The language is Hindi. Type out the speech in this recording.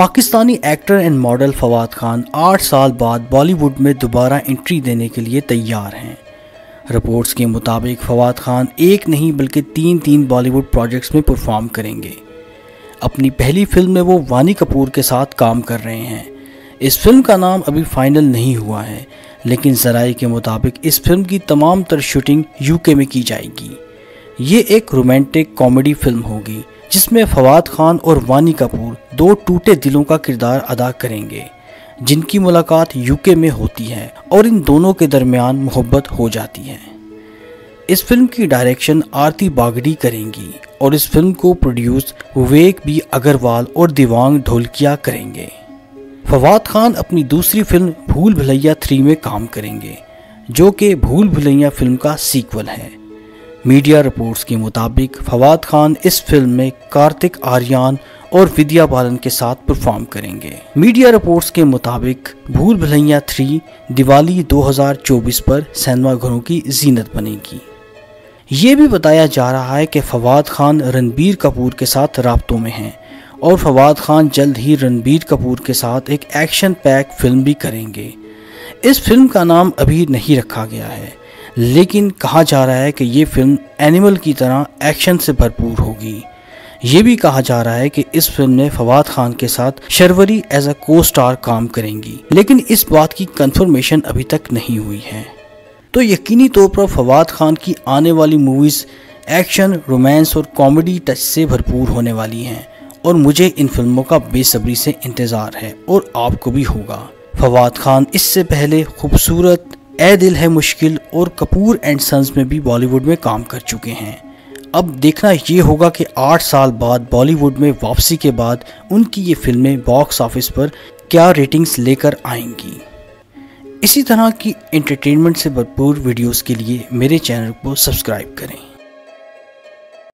Pakistani actor and model Fawad Khan 8 साल बाद बॉलीवुड में दोबारा एंट्री देने के लिए तैयार हैं। रिपोर्ट्स के मुताबिक फवाद खान एक नहीं बल्कि तीन बॉलीवुड प्रोजेक्ट्स में परफॉर्म करेंगे। अपनी पहली फिल्म में वो वानी कपूर के साथ काम कर रहे हैं। इस फिल्म का नाम अभी फाइनल नहीं हुआ है, लेकिन ज़राए के मुताबिक इस फिल्म की तमाम तर शूटिंग यूके में की जाएगी। ये एक रोमांटिक कॉमेडी फिल्म होगी जिसमें फवाद खान और वानी कपूर दो टूटे दिलों का किरदार अदा करेंगे, जिनकी मुलाकात यूके में होती है और इन दोनों के दरमियान मोहब्बत हो जाती है। इस फिल्म की डायरेक्शन आरती बागड़ी करेंगी और इस फिल्म को प्रोड्यूस विवेक बी अग्रवाल और दिवांग ढोलकिया करेंगे। फवाद खान अपनी दूसरी फिल्म भूल भुलैया 3 में काम करेंगे, जो कि भूल भुलैया फिल्म का सीक्वल है। मीडिया रिपोर्ट्स के मुताबिक फवाद खान इस फिल्म में कार्तिक आर्यन और विद्या बालन के साथ परफॉर्म करेंगे। मीडिया रिपोर्ट्स के मुताबिक भूल भुलैया 3 दिवाली 2024 पर सिनेमा घरों की जीनत बनेगी। ये भी बताया जा रहा है कि फवाद खान रणबीर कपूर के साथ राब्तों में हैं और फवाद खान जल्द ही रणबीर कपूर के साथ एक एक्शन पैक फिल्म भी करेंगे। इस फिल्म का नाम अभी नहीं रखा गया है, लेकिन कहा जा रहा है कि ये फिल्म एनिमल की तरह एक्शन से भरपूर होगी। ये भी कहा जा रहा है कि इस फिल्म में फवाद खान के साथ शर्वरी एज अ को स्टार काम करेंगी, लेकिन इस बात की कंफर्मेशन अभी तक नहीं हुई है। तो यकीनी तौर पर फवाद खान की आने वाली मूवीज़ एक्शन, रोमांस और कॉमेडी टच से भरपूर होने वाली हैं और मुझे इन फिल्मों का बेसब्री से इंतज़ार है और आपको भी होगा। फवाद खान इससे पहले खूबसूरत, ए दिल है मुश्किल और कपूर एंड सन्स में भी बॉलीवुड में काम कर चुके हैं। अब देखना ये होगा कि 8 साल बाद बॉलीवुड में वापसी के बाद उनकी ये फिल्में बॉक्स ऑफिस पर क्या रेटिंग्स लेकर आएंगी। इसी तरह की एंटरटेनमेंट से भरपूर वीडियोस के लिए मेरे चैनल को सब्सक्राइब करें।